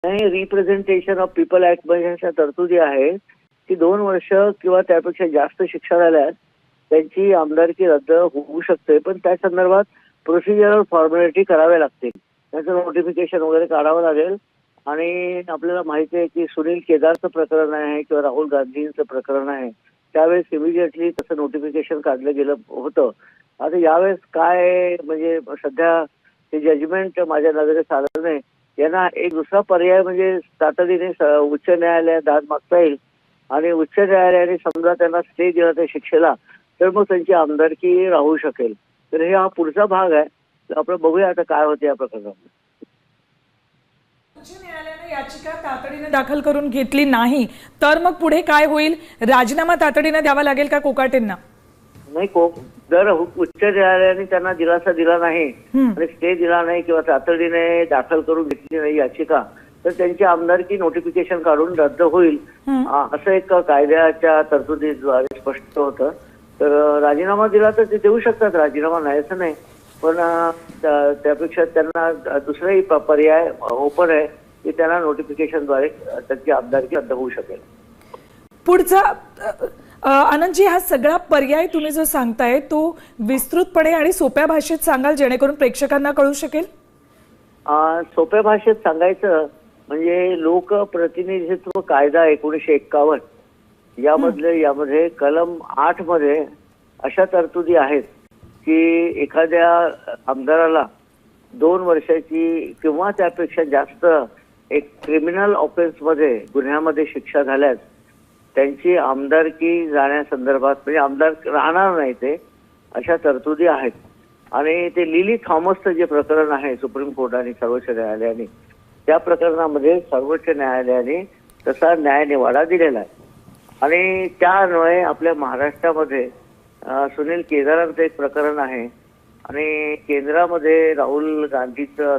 नाही, representation of people act मध्ये अशा तरतुदी आहेत की 2 वर्ष किंवा त्यापेक्षा जास्त शिक्षा झाल्यास त्यांची आमदारकी रद्द होऊ शकते, पण त्या संदर्भात प्रोसिजरल फॉर्मॅलिटी कराव्या लागतील. त्याचं नोटिफिकेशन वगैरे काढावं लागेल. आणि आपल्याला माहिती आहे की सुनील केदारचं प्रकरण आहे किंवा राहुल गांधींचं प्रकरण आहे, त्यावेळेस इमिजिएटली तसं नोटिफिकेशन काढलं गेलं होतं. आता यावेळेस काय म्हणजे सध्या ते जजमेंट माझ्या नजरेस आलं नाही. यांना एक दुसरा पर्याय म्हणजे तातडीने उच्च न्यायालयात दाद मागता येईल आणि उच्च न्यायालयाने समजा त्यांना स्टे दिला त्या शिक्षेला, तर मग त्यांची आमदारकी राहू शकेल. तर हे हा पुढचा भाग आहे. तर आपण बघूया आता काय होते या प्रकरणात. उच्च न्यायालयाने याचिका तातडीने दाखल करून घेतली नाही तर मग पुढे काय होईल? राजीनामा तातडीने द्यावा लागेल का कोकाटेंना? नाही, जर उच्च न्यायालयाने त्यांना दिलासा दिला नाही आणि स्टे दिला नाही किंवा तातडीने दाखल करून घेतली नाही याचिका, तर त्यांची आमदारकी नोटिफिकेशन काढून रद्द होईल असं एक कायद्याच्या तरतुदीद्वारे स्पष्ट होतं. तर राजीनामा दिला तर ते देऊ शकतात, राजीनामा नाही असं नाही, पण त्यापेक्षा त्यांना दुसराही पर्याय ओपन आहे की त्यांना नोटिफिकेशनद्वारे त्यांची आमदारकी रद्द होऊ शकेल. पुढचा आनंदजी, हा सगळा पर्याय तुम्ही जो सांगताय तो विस्तृतपणे आणि सोप्या भाषेत सांगाल जेणेकरून प्रेक्षकांना कळू शकेल? सोप्या भाषेत सांगायचं म्हणजे लोकप्रतिनिधित्व कायदा 1951 यामध्ये कलम 8 मध्ये अशा तरतुदी आहेत की एखाद्या आमदाराला 2 वर्षाची किंवा त्यापेक्षा जास्त एक क्रिमिनल ऑफेन्स मध्ये गुन्ह्यामध्ये शिक्षा झाल्यास त्यांची आमदारकी जाण्यासंदर्भात म्हणजे आमदार राहणार नाही ते, अशा तरतुदी आहेत. आणि ते लिली थॉमसचं जे प्रकरण आहे सुप्रीम कोर्ट आणि सर्वोच्च न्यायालयाने, त्या प्रकरणामध्ये सर्वोच्च न्यायालयाने तसा न्यायनिवाडा दिलेला आहे. आणि त्यान्वये आपल्या महाराष्ट्रामध्ये सुनील केदारांचं एक प्रकरण आहे आणि केंद्रामध्ये राहुल गांधीचं